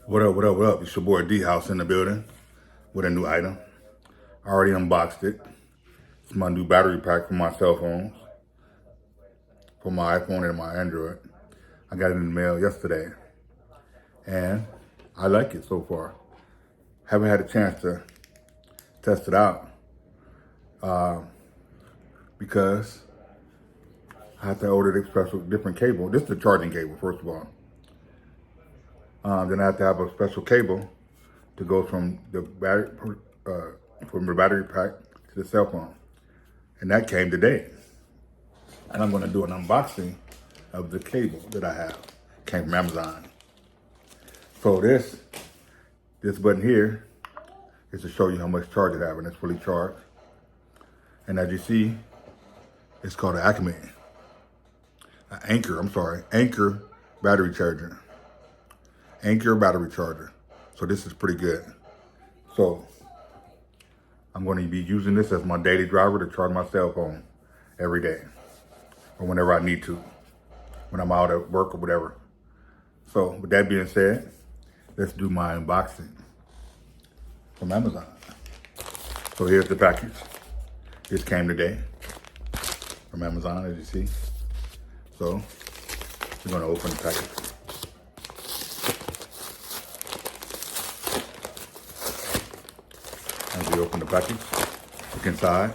What up, what up, what up? It's your boy D House in the building with a new item. I already unboxed it. It's my new battery pack for my cell phones, for my iPhone and my Android. I got it in the mail yesterday, and I like it so far. Haven't had a chance to test it out because I have to order the special different cable. This is the charging cable, first of all. Then I have to have a special cable to go from the battery pack to the cell phone, and that came today. And I'm going to do an unboxing of the cable that I have. Came from Amazon. So this button here is to show you how much charge it has, and it's fully charged. And as you see, it's called an Anker battery charger. Anker battery charger. So this is pretty good. So I'm going to be using this as my daily driver to charge my cell phone every day, or whenever I need to, when I'm out at work or whatever. So with that being said, let's do my unboxing from Amazon. So here's the package. This came today from Amazon, as you see. So we're going to open the package. As we open the package, look inside,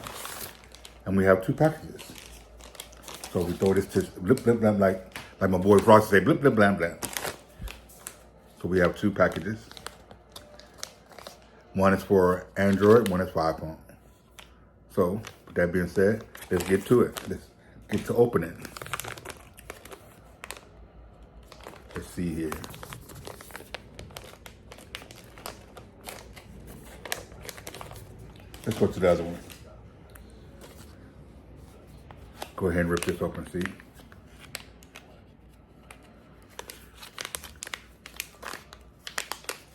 and we have two packages. So we throw this to blip, blip, blam, like my boy Frosty say, blip, blip, blam, blam. So we have two packages. One is for Android, one is for iPhone. So with that being said, let's get to it. Let's get to opening. Let's see here. Let's go to the other one. Go ahead and rip this open, see?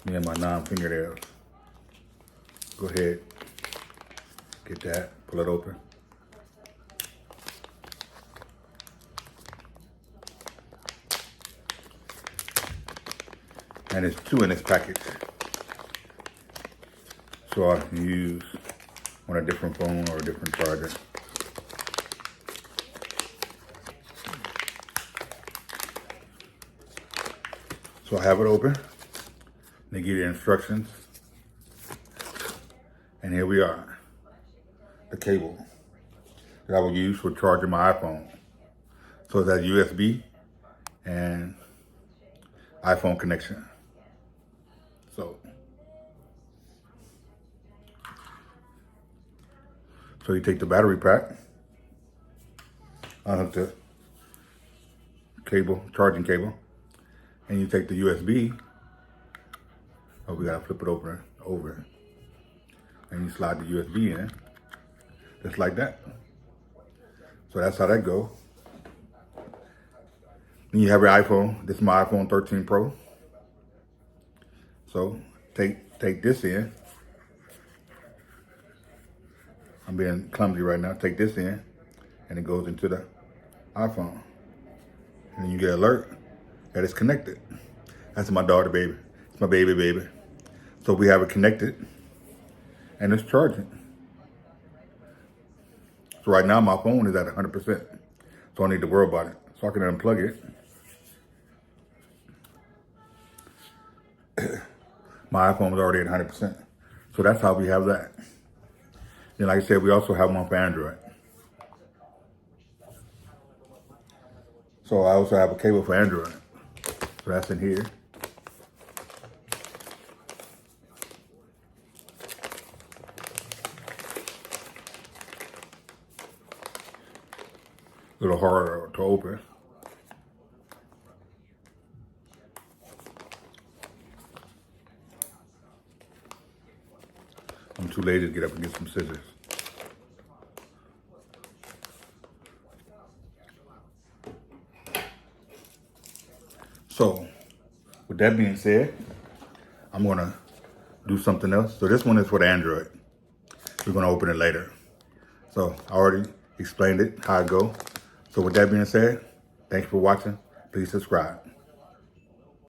Me and my non-fingernails. Go ahead, get that, pull it open. And there's two in this package. So I can use on a different phone or a different charger. So I have it open. They give you instructions. And here we are. The cable that I will use for charging my iPhone. So it's that USB and iPhone connection. So you take the battery pack, unhook the cable, charging cable, and you take the USB. Oh, we gotta flip it over, and you slide the USB in, just like that. So that's how that goes. Then you have your iPhone. This is my iPhone 13 Pro. So take this in. I'm being clumsy right now. Take this in, and it goes into the iPhone. And then you get an alert that it's connected. That's my daughter, baby. It's my baby. So we have it connected, and it's charging. So right now my phone is at 100%. So I don't need to worry about it. So I can unplug it. My iPhone is already at 100%. So that's how we have that. And like I said, we also have one for Android. So I also have a cable for Android. So that's in here. A little harder to open. I'm too lazy to get up and get some scissors. So, with that being said, I'm gonna do something else. So this one is for the Android. We're gonna open it later. So I already explained it, how it go. So with that being said, thanks for watching. Please subscribe.